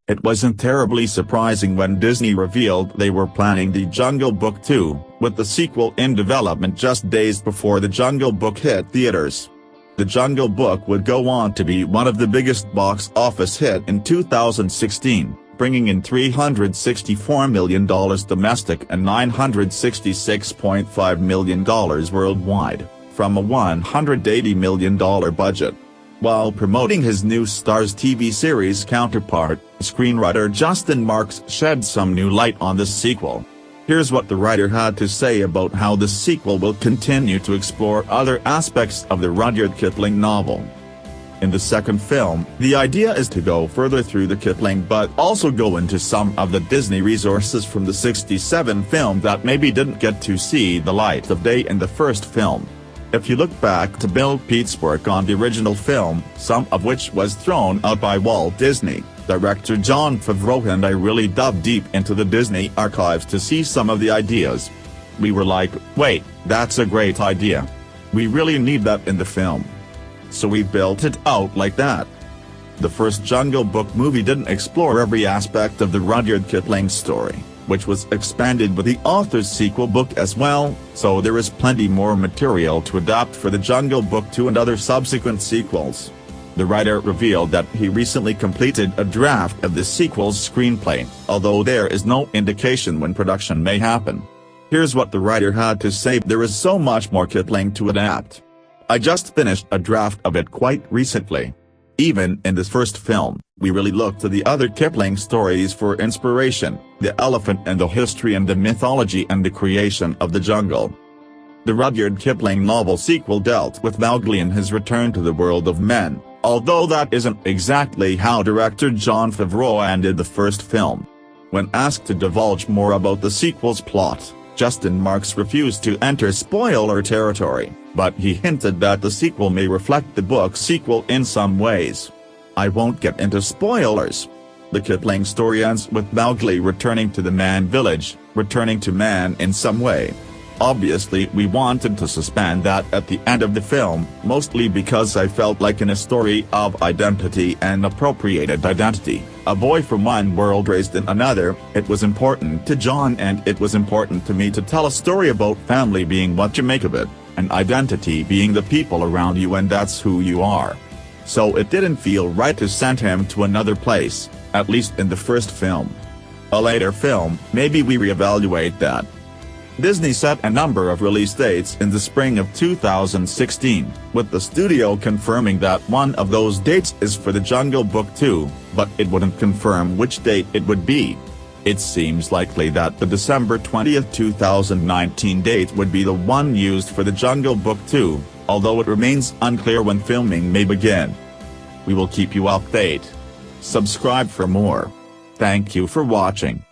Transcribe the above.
It wasn't terribly surprising when Disney revealed they were planning The Jungle Book 2, with the sequel in development just days before The Jungle Book hit theaters. The Jungle Book would go on to be one of the biggest box office hit in 2016, bringing in $364 million domestic and $966.5 million worldwide, from a $180 million budget. While promoting his new Starz TV series counterpart, screenwriter Justin Marks shed some new light on the sequel. Here's what the writer had to say about how the sequel will continue to explore other aspects of the Rudyard Kipling novel. In the second film, the idea is to go further through the Kipling but also go into some of the Disney resources from the '67 film that maybe didn't get to see the light of day in the first film. If you look back to Bill Pete's work on the original film, some of which was thrown out by Walt Disney, director Jon Favreau and I really dug deep into the Disney archives to see some of the ideas. We were like, wait, that's a great idea. We really need that in the film. So we built it out like that. The first Jungle Book movie didn't explore every aspect of the Rudyard Kipling story, which was expanded with the author's sequel book as well, so there is plenty more material to adapt for The Jungle Book 2 and other subsequent sequels. The writer revealed that he recently completed a draft of the sequel's screenplay, although there is no indication when production may happen. Here's what the writer had to say: "There is so much more Kipling to adapt. I just finished a draft of it quite recently. Even in this first film, we really looked to the other Kipling stories for inspiration, the elephant and the history and the mythology and the creation of the jungle." The Rudyard Kipling novel sequel dealt with Mowgli and his return to the world of men, although that isn't exactly how director Jon Favreau ended the first film. When asked to divulge more about the sequel's plot, Justin Marks refused to enter spoiler territory, but he hinted that the sequel may reflect the book's sequel in some ways. "I won't get into spoilers. The Kipling story ends with Mowgli returning to the Man village, returning to man in some way. Obviously we wanted to suspend that at the end of the film, mostly because I felt like in a story of identity and appropriated identity, a boy from one world raised in another, it was important to Jon and it was important to me to tell a story about family being what you make of it, and identity being the people around you and that's who you are. So it didn't feel right to send him to another place, at least in the first film. A later film, maybe we reevaluate that." Disney set a number of release dates in the spring of 2016, with the studio confirming that one of those dates is for The Jungle Book 2, but it wouldn't confirm which date it would be. It seems likely that the December 20, 2019 date would be the one used for The Jungle Book 2, although it remains unclear when filming may begin. We will keep you updated. Subscribe for more. Thank you for watching.